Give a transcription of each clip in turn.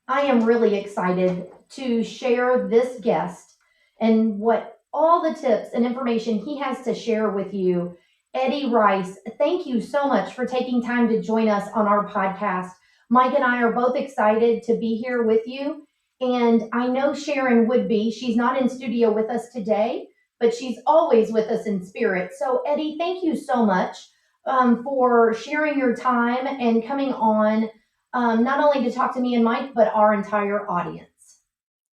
I am really excited to share this guest and what all the tips and information he has to share with you. Eddie Rice, thank you so much for taking time to join us on our podcast. Mike and I are both excited to be here with you. And I know Sharon would be. She's not in studio with us today, but she's always with us in spirit. So, Eddie, thank you so much for sharing your time and coming on not only to talk to me and Mike, but our entire audience.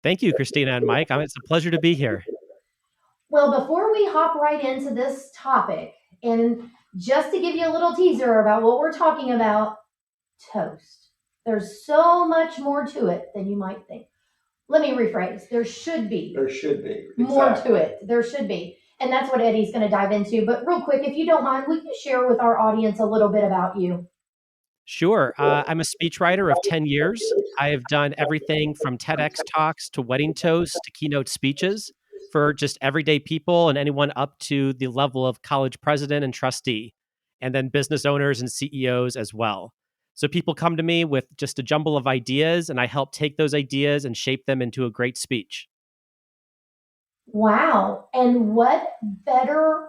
Thank you, Christina and Mike. It's a pleasure to be here. Well, before we hop right into this topic, and just to give you a little teaser about what we're talking about, toast. There's so much more to it than you might think. Let me rephrase. There should be. There should be. More to it. There should be. And that's what Eddie's going to dive into. But real quick, if you don't mind, will you share with our audience a little bit about you? Sure. I'm a speechwriter of 10 years. I have done everything from TEDx talks to wedding toasts to keynote speeches for just everyday people and anyone up to the level of college president and trustee, and then business owners and CEOs as well. So people come to me with just a jumble of ideas, and I help take those ideas and shape them into a great speech. Wow. And what better,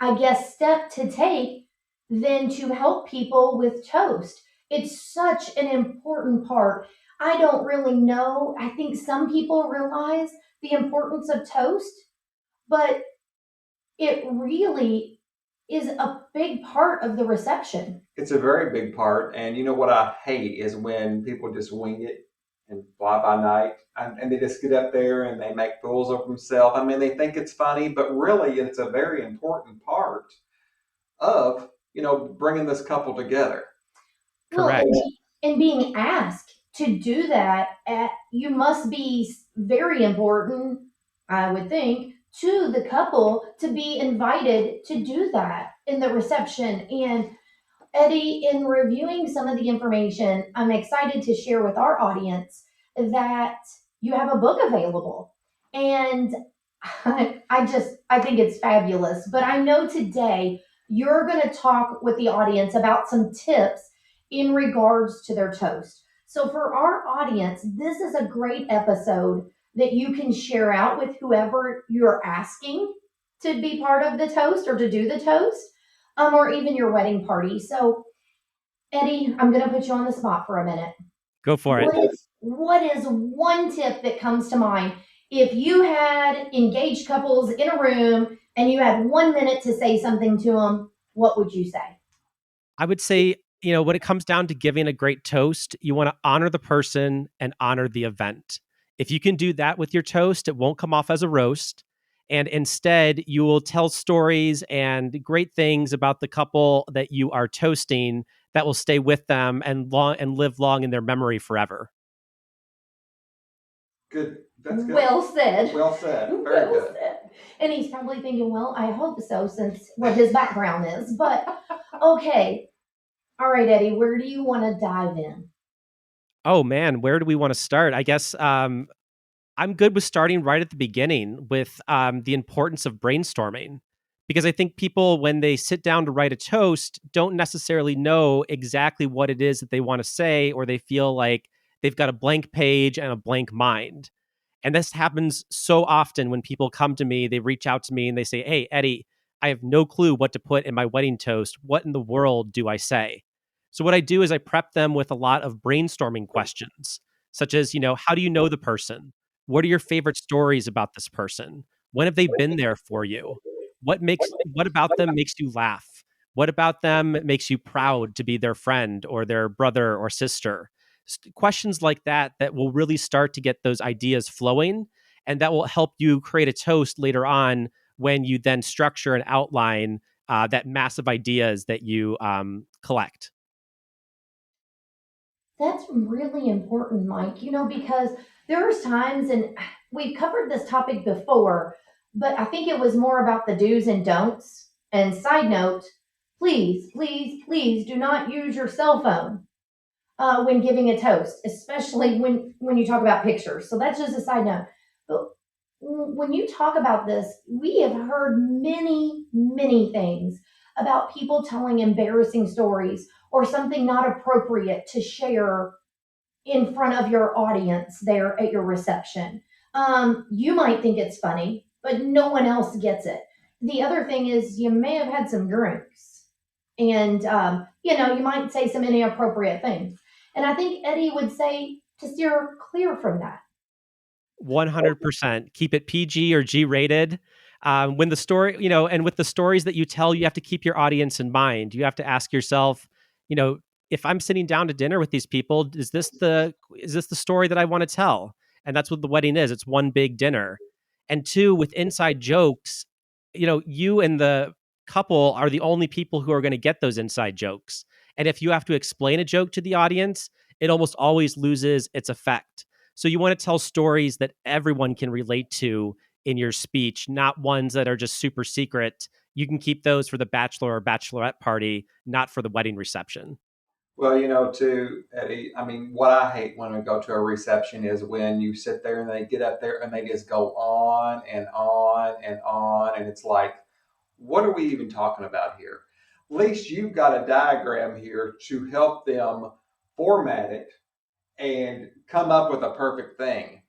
I guess, step to take than to help people with toast? It's such an important part. I don't really know. I think some people realize the importance of toast, but it really is a big part of the reception. It's a very big part. And you know what I hate is when people just wing it and fly by night and they just get up there and they make fools of themselves. I mean, they think it's funny, but really it's a very important part of, bringing this couple together. Correct. Well, and being asked to do that, you must be very important, I would think, to the couple to be invited to do that in the reception. And Eddie, in reviewing some of the information, I'm excited to share with our audience that you have a book available. And I think it's fabulous. But I know today you're going to talk with the audience about some tips in regards to their toast. So for our audience, this is a great episode that you can share out with whoever you're asking to be part of the toast or to do the toast, or even your wedding party. So, Eddie, I'm going to put you on the spot for a minute. Go for it. What is one tip that comes to mind? If you had engaged couples in a room and you had 1 minute to say something to them, what would you say? I would say, when it comes down to giving a great toast, you want to honor the person and honor the event. If you can do that with your toast, it won't come off as a roast. And instead, you will tell stories and great things about the couple that you are toasting that will stay with them and live long in their memory forever. Good. That's good. Well said. Well said. Very good. Said. And he's probably thinking, well, I hope so, since what his background is. But okay. All right, Eddie, where do you want to dive in? Oh, man, where do we want to start? I guess I'm good with starting right at the beginning with the importance of brainstorming. Because I think people, when they sit down to write a toast, don't necessarily know exactly what it is that they want to say, or they feel like they've got a blank page and a blank mind. And this happens so often when people come to me, they reach out to me and they say, "Hey, Eddie, I have no clue what to put in my wedding toast. What in the world do I say?" So what I do is I prep them with a lot of brainstorming questions, such as, how do you know the person? What are your favorite stories about this person? When have they been there for you? What about them makes you laugh? What about them makes you proud to be their friend or their brother or sister? Questions like that will really start to get those ideas flowing, and that will help you create a toast later on when you then structure and outline that massive ideas that you collect. That's really important, Mike, because there's times, and we've covered this topic before, but I think it was more about the do's and don'ts. And side note, please, please, please do not use your cell phone when giving a toast, especially when you talk about pictures. So that's just a side note. But when you talk about this, we have heard many, many things about people telling embarrassing stories or something not appropriate to share in front of your audience there at your reception. You might think it's funny, but no one else gets it. The other thing is, you may have had some drinks, and you might say some inappropriate things. And I think Eddie would say to steer clear from that. 100%. Keep it PG or G rated. When the story, and with the stories that you tell, you have to keep your audience in mind. You have to ask yourself, if I'm sitting down to dinner with these people, is this the story that I want to tell? And that's what the wedding is. It's one big dinner. And two, with inside jokes, you and the couple are the only people who are going to get those inside jokes. And if you have to explain a joke to the audience, it almost always loses its effect. So you want to tell stories that everyone can relate to in your speech, not ones that are just super secret. You can keep those for the bachelor or bachelorette party, not for the wedding reception. Well, too, Eddie, I mean, what I hate when we go to a reception is when you sit there and they get up there and they just go on and on and on. And it's like, what are we even talking about here? At least you've got a diagram here to help them format it and come up with a perfect thing.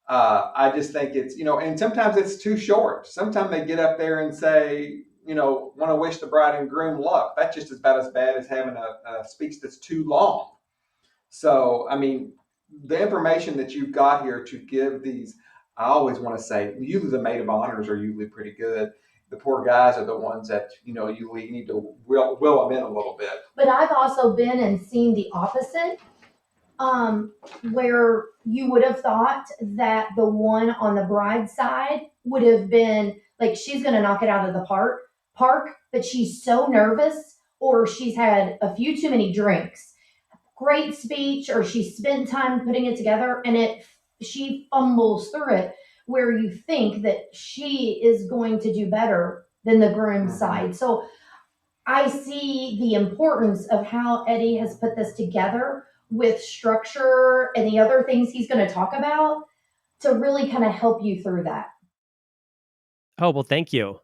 I just think it's, and sometimes it's too short. Sometimes they get up there and say, want to wish the bride and groom luck. That's just about as bad as having a speech that's too long. So, I mean, the information that you've got here to give these, I always want to say, usually the maid of honors are usually pretty good. The poor guys are the ones that, you need to will them in a little bit. But I've also been and seen the opposite, where you would have thought that the one on the bride side would have been like, she's going to knock it out of the park, but she's so nervous, or she's had a few too many drinks. Great speech, or she spent time putting it together, and she fumbles through it, where you think that she is going to do better than the groom side. So I see the importance of how Eddie has put this together with structure and the other things he's going to talk about to really kind of help you through that. Oh, well, thank you.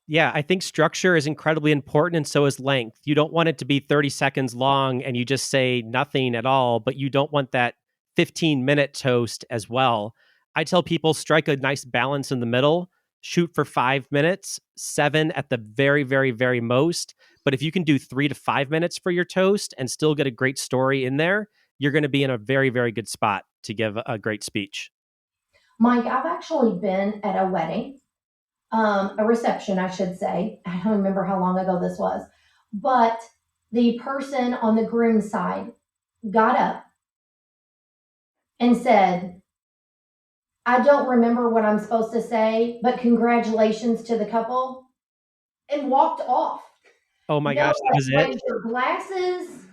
Yeah, I think structure is incredibly important, and so is length. You don't want it to be 30 seconds long and you just say nothing at all, but you don't want that 15-minute toast as well. I tell people, strike a nice balance in the middle, shoot for 5 minutes, 7 at the very, very, very most. But if you can do 3 to 5 minutes for your toast and still get a great story in there, you're going to be in a very, very good spot to give a great speech. Mike, I've actually been at a wedding, a reception, I should say. I don't remember how long ago this was, but the person on the groom side got up and said, I don't remember what I'm supposed to say, but congratulations to the couple, and walked off. Oh my No, gosh, that was it? raise your glasses.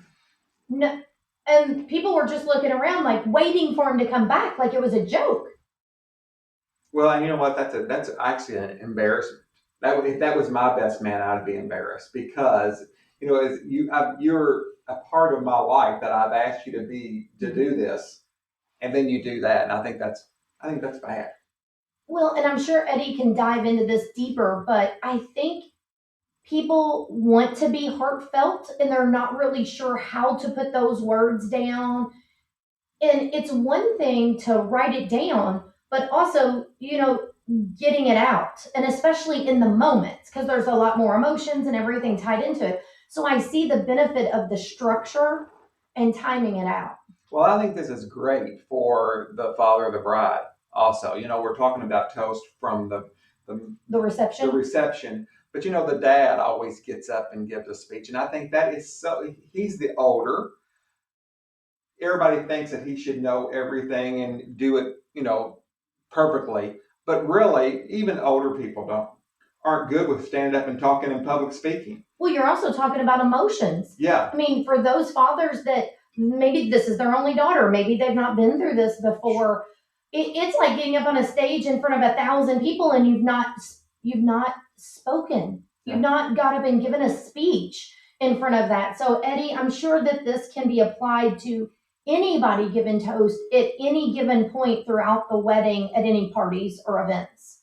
No, and people were just looking around, like waiting for him to come back, like it was a joke. Well, and you know what? That's actually an embarrassment. If that was my best man, I'd be embarrassed because as you're a part of my life that I've asked you to do this, and then you do that, and I think that's bad. Well, and I'm sure Eddie can dive into this deeper, but I think people want to be heartfelt and they're not really sure how to put those words down. And it's one thing to write it down, but also, getting it out, and especially in the moment, because there's a lot more emotions and everything tied into it. So I see the benefit of the structure and timing it out. Well, I think this is great for the father of the bride. Also, we're talking about toast from the, The the reception. reception, but the dad always gets up and gives a speech, and I think that is so. He's the older. Everybody thinks that he should know everything and do it, perfectly. But really, even older people aren't good with standing up and talking in public speaking. Well, you're also talking about emotions. Yeah. I mean, for those fathers that maybe this is their only daughter, maybe they've not been through this before. It's like getting up on a stage in front of 1,000 people and you've not spoken. You've not got up and given a speech in front of that. So, Eddie, I'm sure that this can be applied to anybody given toast at any given point throughout the wedding, at any parties or events.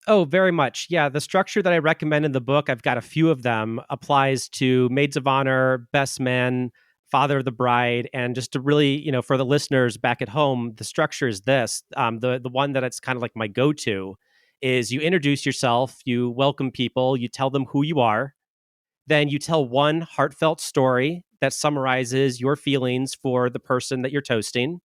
Oh, very much. Yeah. The structure that I recommend in the book, I've got a few of them, applies to maids of honor, best men, father of the bride. And just to really, for the listeners back at home, the structure is this. The one that it's kind of like my go-to is you introduce yourself, you welcome people, you tell them who you are, then you tell one heartfelt story that summarizes your feelings for the person that you're toasting.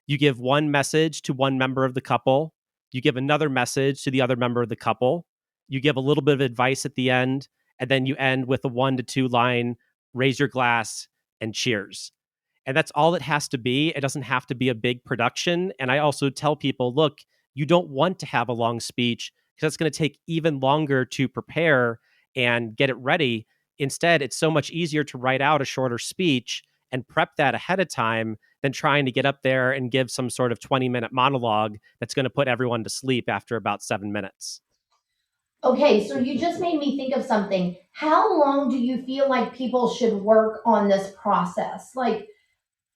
You give one message to one member of the couple. You give another message to the other member of the couple. You give a little bit of advice at the end. And then you end with a 1 to 2 line, raise your glass and cheers. And that's all it has to be. It doesn't have to be a big production. And I also tell people, look, you don't want to have a long speech because it's going to take even longer to prepare and get it ready. Instead, it's so much easier to write out a shorter speech and prep that ahead of time than trying to get up there and give some sort of 20-minute monologue that's going to put everyone to sleep after about 7 minutes. Okay, so you just made me think of something. How long do you feel like people should work on this process? Like,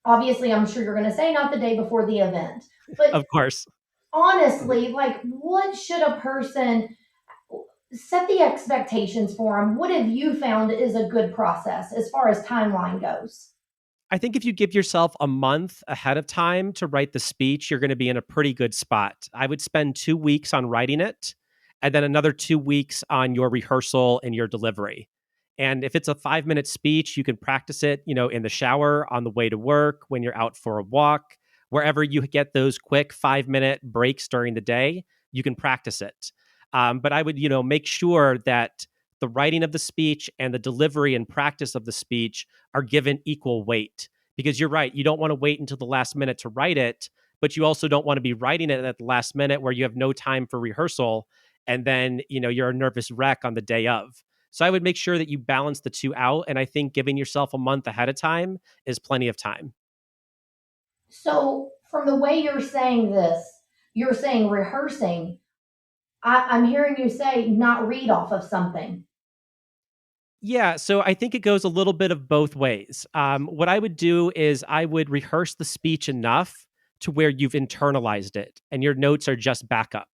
obviously, I'm sure you're going to say not the day before the event, but Of course. honestly, like, what should a person set the expectations for them? What have you found is a good process as far as timeline goes? I think if you give yourself a month ahead of time to write the speech, you're going to be in a pretty good spot. I would spend 2 weeks on writing it and then another 2 weeks on your rehearsal and your delivery. And if it's a 5 minute speech, you can practice it, in the shower, on the way to work, when you're out for a walk, wherever you get those quick 5 minute breaks during the day, you can practice it. But I would, make sure that the writing of the speech and the delivery and practice of the speech are given equal weight. Because you're right, you don't want to wait until the last minute to write it, but you also don't want to be writing it at the last minute where you have no time for rehearsal and then, you're a nervous wreck on the day of. So I would make sure that you balance the two out. And I think giving yourself a month ahead of time is plenty of time. So, from the way you're saying this, you're saying rehearsing. I'm hearing you say not read off of something. Yeah, so I think it goes a little bit of both ways. What I would do is I would rehearse the speech enough to where you've internalized it and your notes are just backup.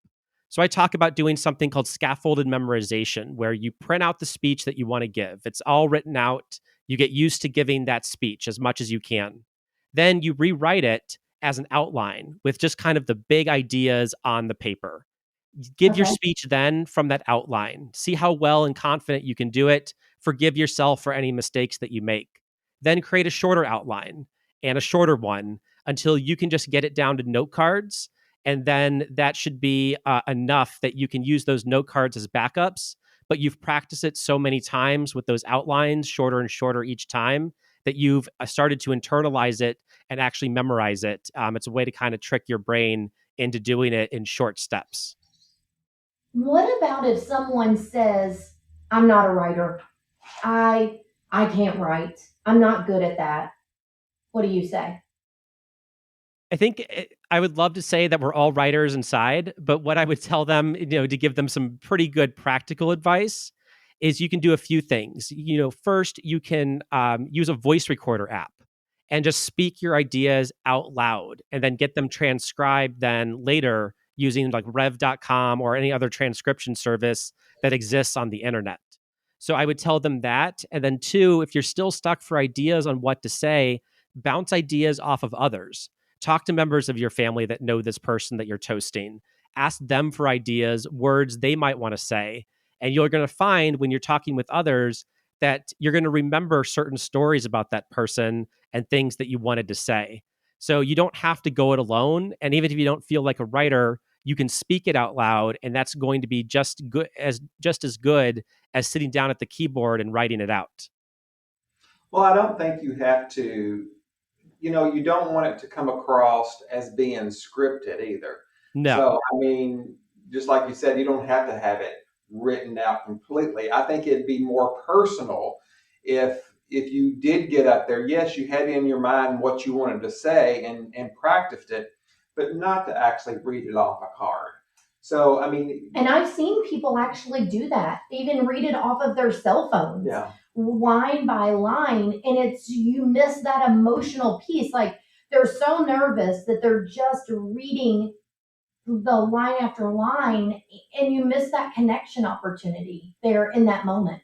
So I talk about doing something called scaffolded memorization, where you print out the speech that you want to give. It's all written out. You get used to giving that speech as much as you can. Then you rewrite it as an outline with just kind of the big ideas on the paper. Give your Okay. speech then from that outline. See how well and confident you can do it. Forgive yourself for any mistakes that you make. Then create a shorter outline and a shorter one until you can just get it down to note cards. And then that should be enough that you can use those note cards as backups. But you've practiced it so many times with those outlines, shorter and shorter each time, that you've started to internalize it and actually memorize it. It's a way to kind of trick your brain into doing it in short steps. What about if someone says, "I'm not a writer. I I can't write. I'm not good at that." What do you say? I think I would love to say that we're all writers inside, but what I would tell them, to give them some pretty good practical advice is you can do a few things. First, you can use a voice recorder app and just speak your ideas out loud and then get them transcribed then later using like rev.com or any other transcription service that exists on the internet. So I would tell them that. And then two, if you're still stuck for ideas on what to say, bounce ideas off of others. Talk to members of your family that know this person that you're toasting. Ask them for ideas, words they might want to say. And you're going to find when you're talking with others that you're going to remember certain stories about that person and things that you wanted to say. So you don't have to go it alone. And even if you don't feel like a writer, you can speak it out loud, and that's going to be just as good as sitting down at the keyboard and writing it out. Well, I don't think you have to, you don't want it to come across as being scripted either. No. So, I mean, just like you said, you don't have to have it written out completely. I think it'd be more personal if you did get up there. Yes, you had in your mind what you wanted to say and practiced it, but not to actually read it off a card. So, I mean, And I've seen people actually do that, even read it off of their cell phones, yeah. line by line. And it's, you miss that emotional piece. Like, they're so nervous that they're just reading the line after line, and you miss that connection opportunity there in that moment.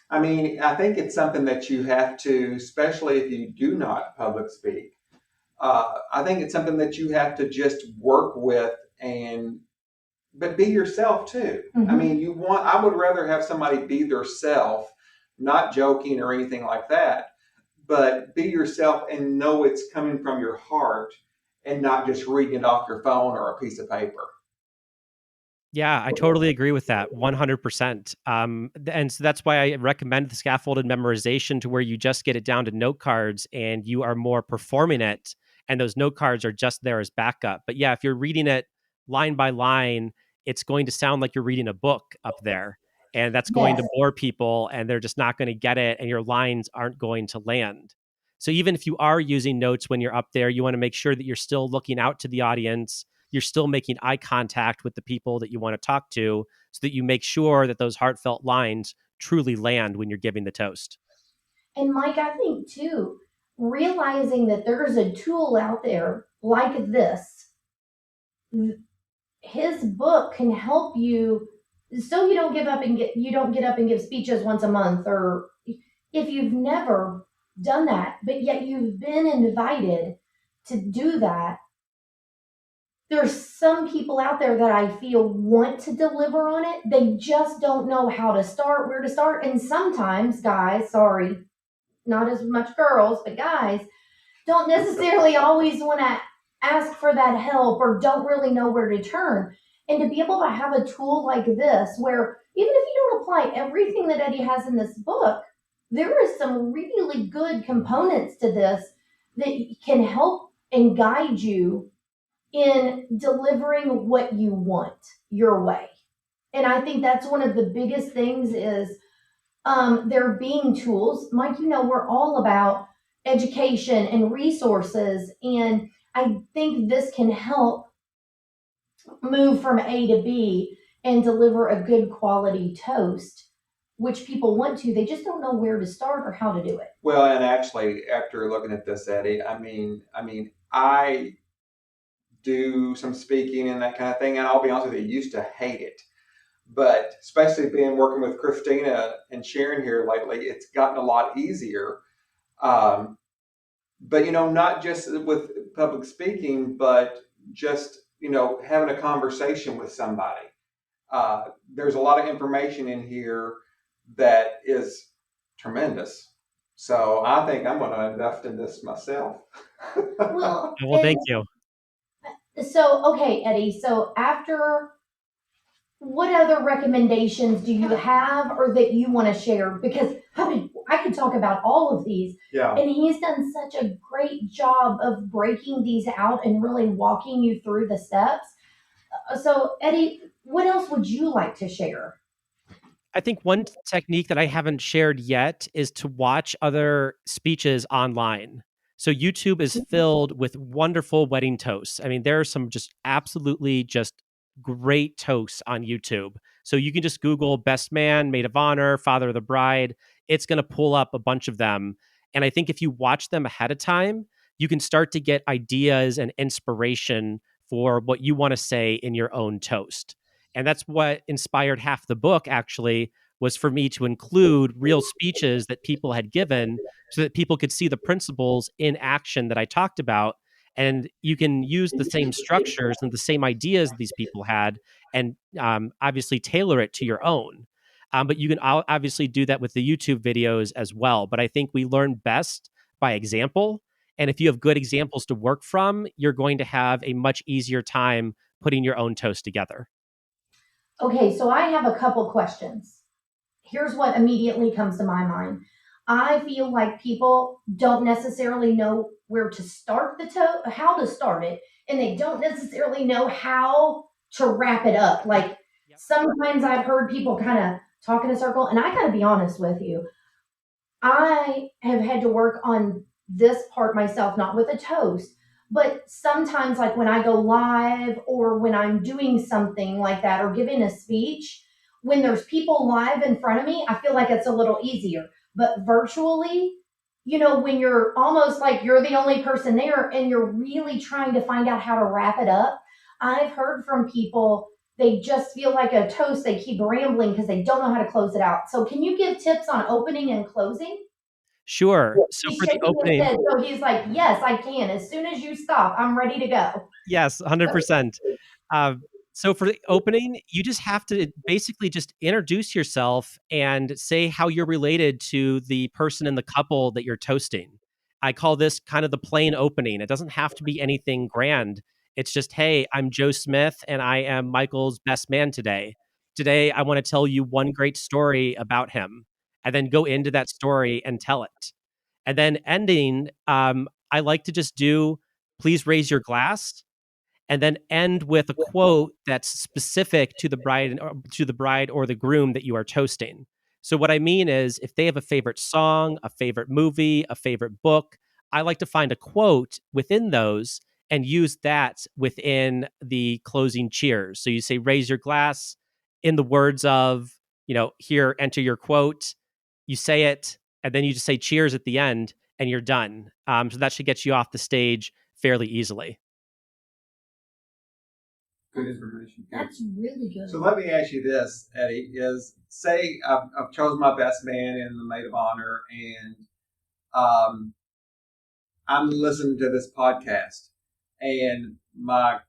I mean, I think it's something that you have to, especially if you do not public speak. I think it's something that you have to just work with and but be yourself too. I Mm-hmm. mean, I would rather have somebody be their self, not joking or anything like that, but be yourself and know it's coming from your heart and not just reading it off your phone or a piece of paper. Yeah, I totally agree with that 100%. And so that's why I recommend the scaffolded memorization to where you just get it down to note cards and you are more performing it. And those note cards are just there as backup. But yeah, if you're reading it line by line, it's going to sound like you're reading a book up there. And that's going to Yes. bore people and they're just not going to get it. And your lines aren't going to land. So even if you are using notes when you're up there, you want to make sure that you're still looking out to the audience, you're still making eye contact with the people that you want to talk to so that you make sure that those heartfelt lines truly land when you're giving the toast. And Mike, I think too, realizing that there's a tool out there like this, his book can help you so you don't get up and give speeches once a month, or if you've never done that, but yet you've been invited to do that. There's some people out there that I feel want to deliver on it. They just don't know how to start, where to start. And sometimes, guys, sorry, not as much girls, but guys, don't necessarily always want to ask for that help or don't really know where to turn. And to be able to have a tool like this, where even if you don't apply everything that Eddie has in this book, there is some really good components to this that can help and guide you in delivering what you want your way. And I think that's one of the biggest things is there being tools. Mike, you know, we're all about education and resources. And I think this can help move from A to B and deliver a good quality toast, which people want to. They just don't know where to start or how to do it. Well, and actually, after looking at this, Eddie, I do some speaking and that kind of thing, and I'll be honest with you, used to hate it. But especially being working with Christina and Sharon here lately, it's gotten a lot easier. Um, but not just with public speaking, but just having a conversation with somebody. There's a lot of information in here that is tremendous. So I think I'm going to invest in this myself. Well, Well, and thank you. so, okay, Eddie, so after, what other recommendations do you have or that you want to share? Because I could talk about all of these, Yeah. and he's done such a great job of breaking these out and really walking you through the steps. So, Eddie, what else would you like to share? I think one technique that I haven't shared yet is to watch other speeches online. So YouTube is filled with wonderful wedding toasts. I mean, there are some just absolutely just great toasts on YouTube. So you can just Google best man, maid of honor, father of the bride. It's going to pull up a bunch of them. And I think if you watch them ahead of time, you can start to get ideas and inspiration for what you want to say in your own toast. And that's what inspired half the book, actually, was for me to include real speeches that people had given so that people could see the principles in action that I talked about. And you can use the same structures and the same ideas these people had and obviously tailor it to your own. But you can obviously do that with the YouTube videos as well. But I think we learn best by example. And if you have good examples to work from, you're going to have a much easier time putting your own toast together. Okay, so I have a couple questions. Here's what immediately comes to my mind. I feel like people don't necessarily know where to start how to start it, and they don't necessarily know how to wrap it up. Like Yep. sometimes I've heard people kind of talk in a circle, and I got to be honest with you. I have had to work on this part myself, not with a toast, but sometimes, like when I go live or when I'm doing something like that or giving a speech, when there's people live in front of me, I feel like it's a little easier. But virtually, when you're almost like you're the only person there and you're really trying to find out how to wrap it up, I've heard from people they just feel like a toast. They keep rambling because they don't know how to close it out. So, can you give tips on opening and closing? Sure. So He's for the shaking his opening, head. So he's like, yes, I can. As soon as you stop, I'm ready to go. yes, 100%. Uh, so for the opening, you just have to basically just introduce yourself and say how you're related to the person in the couple that you're toasting. I call this kind of the plain opening. It doesn't have to be anything grand. It's just, hey, I'm Joe Smith and I am Michael's best man today. Today, I want to tell you one great story about him, and then go into that story and tell it. And then ending, I like to just do, please raise your glass, and then end with a quote that's specific to the bride or the groom that you are toasting. So what I mean is, if they have a favorite song, a favorite movie, a favorite book, I like to find a quote within those and use that within the closing cheers. So you say, raise your glass in the words of, here, enter your quote. You say it, and then you just say cheers at the end, and you're done. So that should get you off the stage fairly easily. Good information. Good. That's really good. So let me ask you this, Eddie: is say I've chosen my best man in the maid of honor, and um, I'm listening to this podcast, and my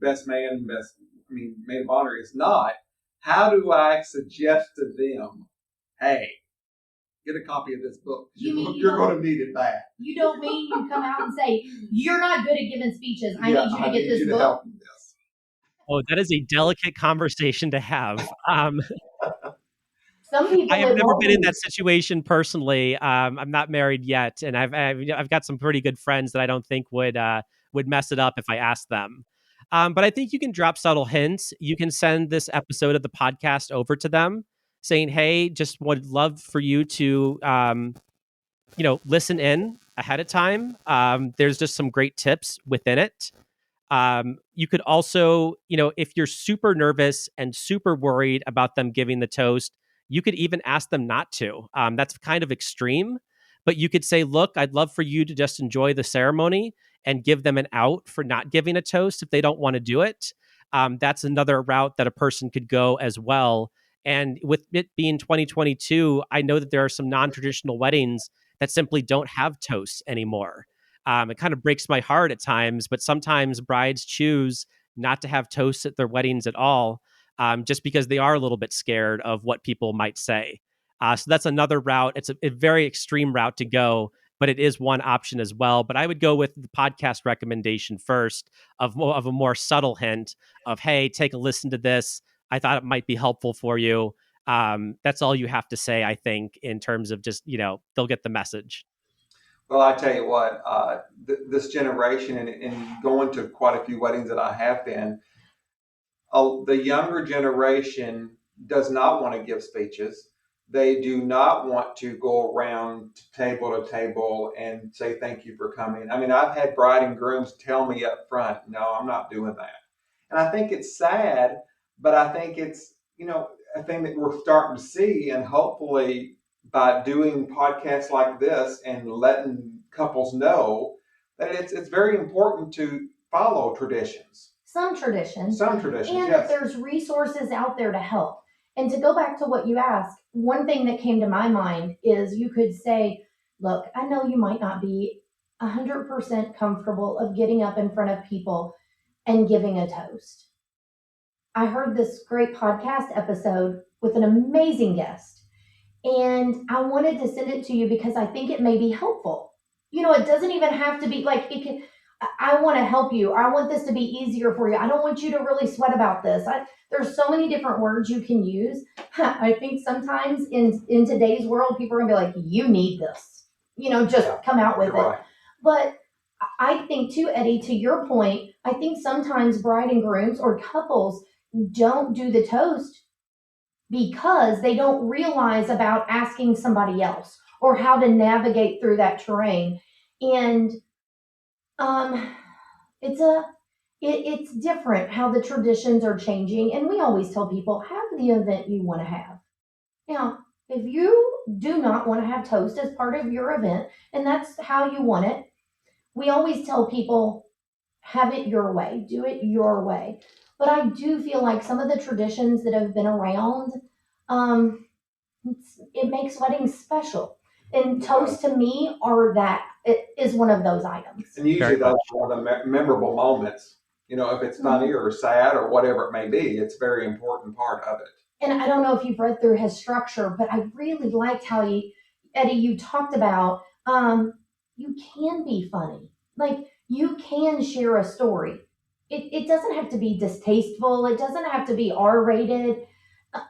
maid of honor is not. How do I suggest to them, hey, get a copy of this book? You're going to need it back. You don't mean you come out and say, you're not good at giving speeches. I need you to get this book. Help me with this. Oh, that is a delicate conversation to have. Some people, I have never been in that situation personally. I'm not married yet, and I've got some pretty good friends that I don't think would mess it up if I asked them. But I think you can drop subtle hints. You can send this episode of the podcast over to them, saying, "Hey, just would love for you to, listen in ahead of time. There's just some great tips within it." You could also, if you're super nervous and super worried about them giving the toast, you could even ask them not to. That's kind of extreme, but you could say, look, I'd love for you to just enjoy the ceremony and give them an out for not giving a toast if they don't want to do it. That's another route that a person could go as well. And with it being 2022, I know that there are some non-traditional weddings that simply don't have toasts anymore. It kind of breaks my heart at times, but sometimes brides choose not to have toasts at their weddings at all, just because they are a little bit scared of what people might say. So that's another route. It's a very extreme route to go, but it is one option as well. But I would go with the podcast recommendation first of a more subtle hint of, hey, take a listen to this. I thought it might be helpful for you. That's all you have to say, I think, in terms of just, they'll get the message. Well, I tell you what, this generation, and going to quite a few weddings that I have been, the younger generation does not want to give speeches. They do not want to go around table to table and say thank you for coming. I mean, I've had bride and grooms tell me up front, no, I'm not doing that. And I think it's sad, but I think it's, a thing that we're starting to see. And hopefully by doing podcasts like this and letting couples know that it's very important to follow traditions. Some traditions. Some traditions, and yes. That there's resources out there to help. And to go back to what you asked, one thing that came to my mind is you could say, look, I know you might not be 100% comfortable of getting up in front of people and giving a toast. I heard this great podcast episode with an amazing guest, and I wanted to send it to you because I think it may be helpful. It doesn't even have to be like it can. I want to help you, or I want this to be easier for you. I don't want you to really sweat about this. There's so many different words you can use. I think sometimes in today's world, people are gonna be like, "You need this," just come out with it. Right. But I think too, Eddie, to your point, I think sometimes bride and grooms or couples don't do the toast because they don't realize about asking somebody else or how to navigate through that terrain. And it's different how the traditions are changing. And we always tell people, have the event you want to have. Now, if you do not want to have toast as part of your event, and that's how you want it, we always tell people, have it your way, do it your way. But I do feel like some of the traditions that have been around, um, it makes weddings special. And It does. toast to me are that it is one of those items. And usually Very those much. are the memorable moments. If it's funny Mhm. or sad or whatever it may be, it's a very important part of it. And I don't know if you've read through his structure, but I really liked how Eddie, you talked about you can be funny. Like you can share a story. It doesn't have to be distasteful. It doesn't have to be R rated.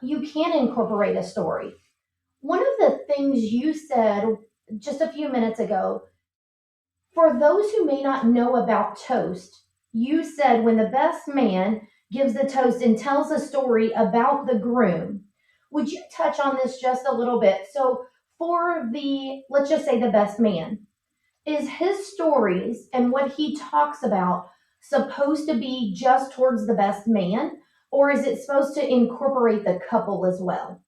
You can incorporate a story. One of the things you said just a few minutes ago, for those who may not know about toast, you said when the best man gives the toast and tells a story about the groom. Would you touch on this just a little bit? So, for let's just say the best man, is his stories and what he talks about supposed to be just towards the best man, or is it supposed to incorporate the couple as well?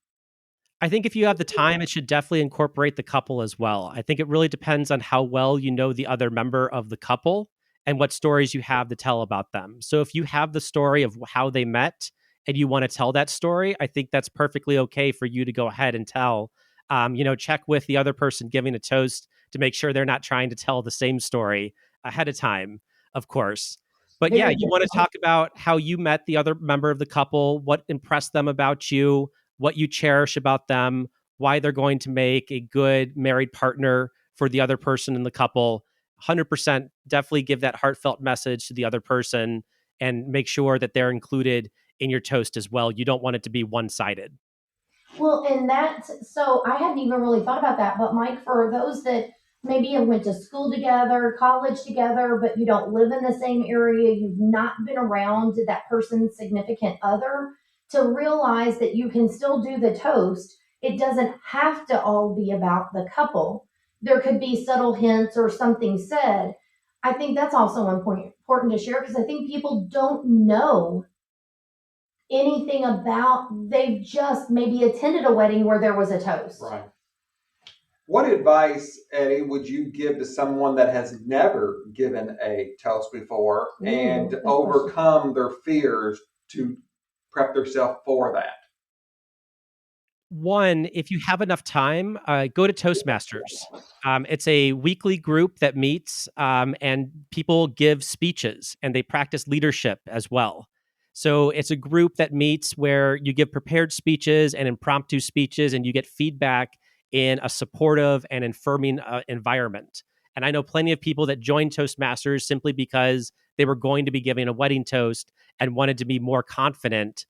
I think if you have the time, it should definitely incorporate the couple as well. I think it really depends on how well you know the other member of the couple and what stories you have to tell about them. So if you have the story of how they met and you want to tell that story, I think that's perfectly okay for you to go ahead and tell. Check with the other person giving a toast to make sure they're not trying to tell the same story ahead of time, of course. But yeah, Very you good want to point. talk about how you met the other member of the couple, what impressed them about you, what you cherish about them, why they're going to make a good married partner for the other person in the couple. 100% definitely give that heartfelt message to the other person and make sure that they're included in your toast as well. You don't want it to be one sided. Well, and so I hadn't even really thought about that. But Mike, for those that maybe have went to school together, college together, but you don't live in the same area, you've not been around that person's significant other, to realize that you can still do the toast. It doesn't have to all be about the couple. There could be subtle hints or something said. I think that's also important to share because I think people don't know anything about, they've just maybe attended a wedding where there was a toast. Right. What advice, Eddie, would you give to someone that has never given a toast before Ooh, and good question. overcome their fears to prep themselves for that? One, if you have enough time, go to Toastmasters. It's a weekly group that meets and people give speeches and they practice leadership as well. So it's a group that meets where you give prepared speeches and impromptu speeches and you get feedback in a supportive and affirming environment. And I know plenty of people that joined Toastmasters simply because they were going to be giving a wedding toast and wanted to be more confident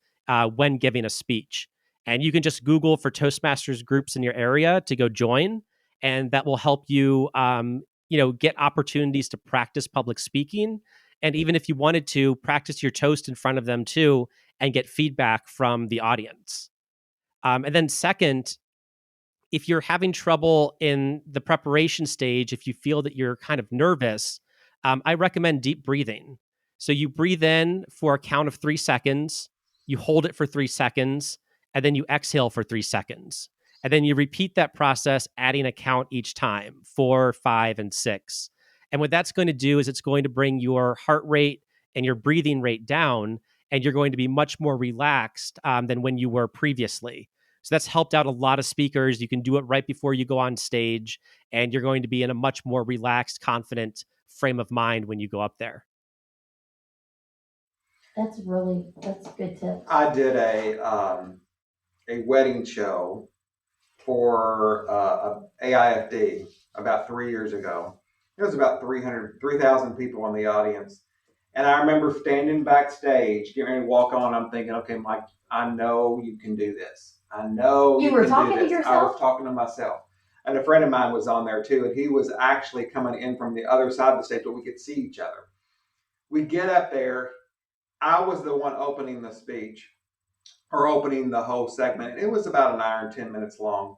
when giving a speech. And you can just Google for Toastmasters groups in your area to go join, and that will help you, get opportunities to practice public speaking. And even if you wanted to practice your toast in front of them too, and get feedback from the audience. And then second, if you're having trouble in the preparation stage, if you feel that you're kind of nervous, I recommend deep breathing. So you breathe in for a count of 3 seconds, you hold it for 3 seconds, and then you exhale for 3 seconds. And then you repeat that process, adding a count each time 4, 5, and 6. And what that's going to do is it's going to bring your heart rate and your breathing rate down, and you're going to be much more relaxed than when you were previously. So that's helped out a lot of speakers. You can do it right before you go on stage, and you're going to be in a much more relaxed, confident frame of mind when you go up there. That's good tips. I did a wedding show for AIFD about 3 years ago. There was about 3,000 people in the audience. And I remember standing backstage, getting ready to walk on. I'm thinking, okay, Mike, I know you can do this. I know You you were can do talking to this. I was yourself? talking to myself. And a friend of mine was on there too, and he was actually coming in from the other side of the stage, but we could see each other. We get up there. I was the one opening the speech or opening the whole segment. It was about an hour and 10 minutes long.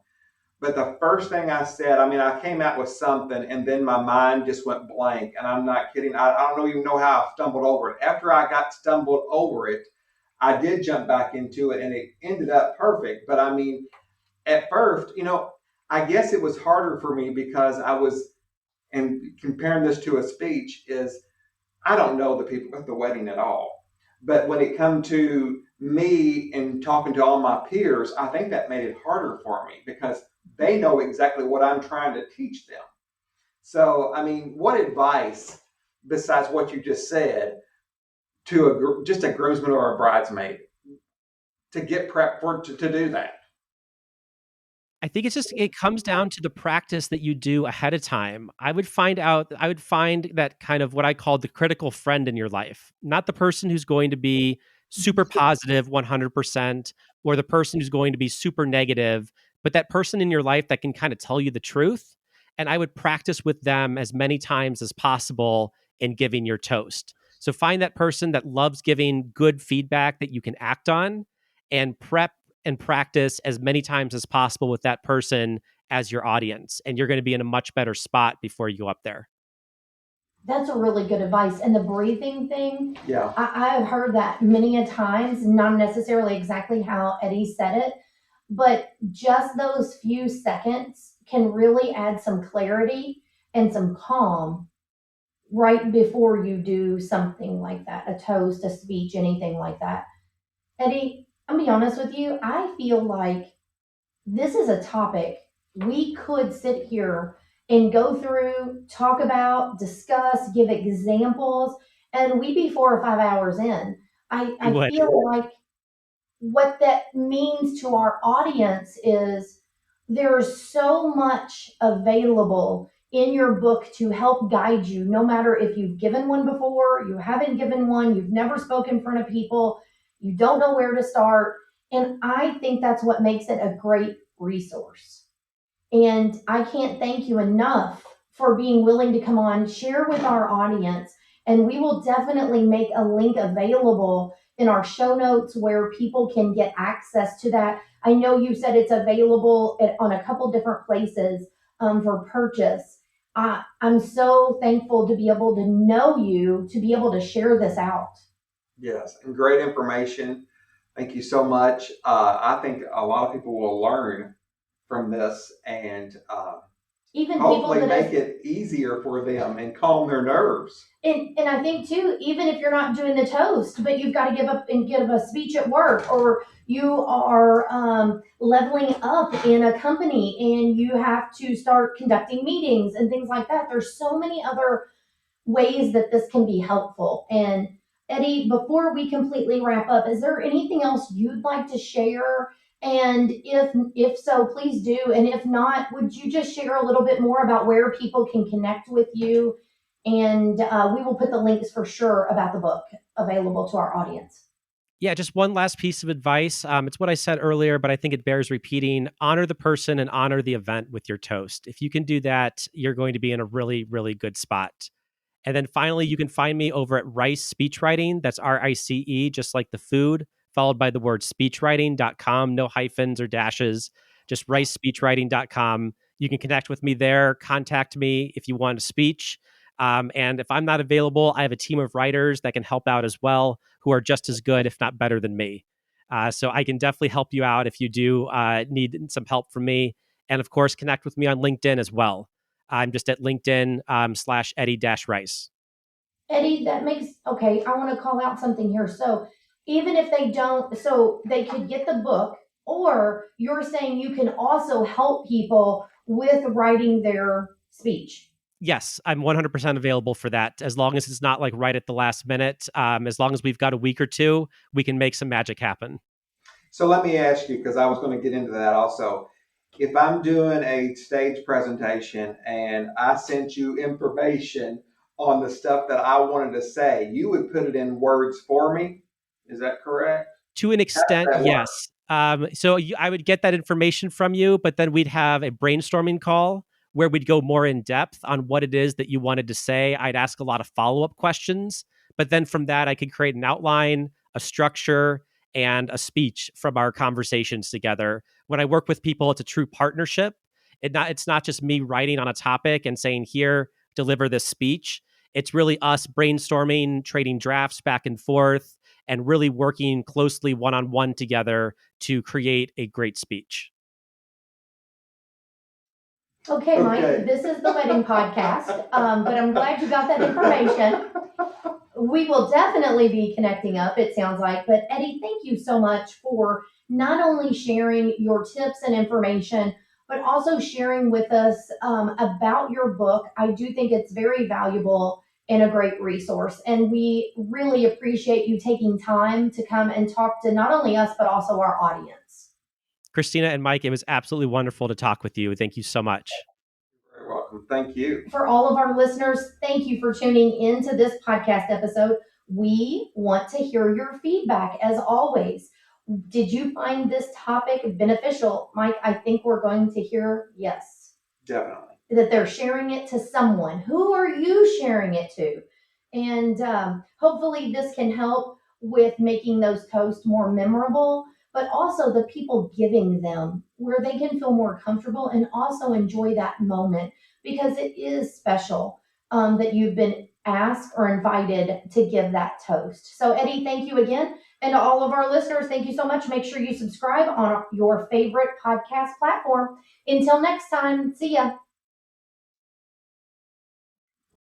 But the first thing I said, I mean, I came out with something and then my mind just went blank. And I'm not kidding. I don't even know how I stumbled over it. After I got stumbled over it, I did jump back into it and it ended up perfect. But I mean, at first, I guess it was harder for me because I was, and comparing this to a speech is, I don't know the people at the wedding at all. But when it come to me and talking to all my peers, I think that made it harder for me because they know exactly what I'm trying to teach them. So, I mean, what advice besides what you just said to just a groomsman or a bridesmaid to get prepped to do that? I think it comes down to the practice that you do ahead of time. I would find that kind of what I call the critical friend in your life, not the person who's going to be super positive 100% or the person who's going to be super negative, but that person in your life that can kind of tell you the truth. And I would practice with them as many times as possible in giving your toast. So find that person that loves giving good feedback that you can act on and prep and practice as many times as possible with that person as your audience. And you're going to be in a much better spot before you go up there. That's a really good advice. And the breathing thing, Yeah. I have heard that many a times, not necessarily exactly how Eddie said it, but just those few seconds can really add some clarity and some calm right before you do something like that, a toast, a speech, anything like that. Eddie, I'm gonna be honest with you, I feel like this is a topic we could sit here and go through, talk about, discuss, give examples, and we'd be 4 or 5 hours in. We I would. feel like what that means to our audience is there's so much available in your book to help guide you, no matter if you've given one before, you haven't given one, you've never spoken in front of people, you don't know where to start. And I think that's what makes it a great resource. And I can't thank you enough for being willing to come on, share with our audience, and we will definitely make a link available in our show notes where people can get access to that. I know you said it's available on a couple different places for purchase. I'm so thankful to be able to know you, to be able to share this out. Yes, and great information. Thank you so much. I think a lot of people will learn from this and Even people hopefully that make it easier for them and calm their nerves. and I think too, even if you're not doing the toast, but you've got to give up and give a speech at work, or you are leveling up in a company and you have to start conducting meetings and things like that. There's so many other ways that this can be helpful. And Eddie, before we completely wrap up, is there anything else you'd like to share? And if so, please do. And if not, would you just share a little bit more about where people can connect with you? And we will put the links for sure about the book available to our audience. Yeah, just one last piece of advice. It's what I said earlier, but I think it bears repeating. Honor the person and honor the event with your toast. If you can do that, you're going to be in a really, really good spot. And then finally, you can find me over at Rice Speechwriting. That's RICE, just like the food, followed by the word speechwriting.com. No hyphens or dashes, just ricespeechwriting.com. You can connect with me there, contact me if you want a speech. And if I'm not available, I have a team of writers that can help out as well, who are just as good, if not better than me. So I can definitely help you out if you do need some help from me. And of course, connect with me on LinkedIn as well. I'm just at LinkedIn / Eddie Rice. Eddie, that makes okay. I want to call out something here. So even if they don't, so they could get the book, or you're saying you can also help people with writing their speech. Yes, I'm 100% available for that. As long as it's not like right at the last minute, as long as we've got a week or two, we can make some magic happen. So let me ask you, because I was going to get into that also. If I'm doing a stage presentation and I sent you information on the stuff that I wanted to say, you would put it in words for me. Is that correct? To an How does extent, that work? yes. I would get that information from you, but then we'd have a brainstorming call where we'd go more in depth on what it is that you wanted to say. I'd ask a lot of follow up questions, but then from that, I could create an outline, a structure, and a speech from our conversations together. When I work with people, it's a true partnership. It's not just me writing on a topic and saying, here, deliver this speech. It's really us brainstorming, trading drafts back and forth, and really working closely one-on-one together to create a great speech. Okay, Mike, Okay. this is the wedding podcast, but I'm glad you got that information. We will definitely be connecting up, it sounds like. But Eddie, thank you so much for not only sharing your tips and information, but also sharing with us about your book. I do think it's very valuable and a great resource. And we really appreciate you taking time to come and talk to not only us, but also our audience. Christina and Mike, it was absolutely wonderful to talk with you. Thank you so much. You're very welcome. Thank you. For all of our listeners, thank you for tuning into this podcast episode. We want to hear your feedback as always. Did you find this topic beneficial? Mike, I think we're going to hear yes. Definitely. That they're sharing it to someone. Who are you sharing it to? And hopefully, this can help with making those toasts more memorable, but also the people giving them where they can feel more comfortable and also enjoy that moment because it is special that you've been asked or invited to give that toast. So, Eddie, thank you again. And to all of our listeners, thank you so much. Make sure you subscribe on your favorite podcast platform. Until next time, see ya.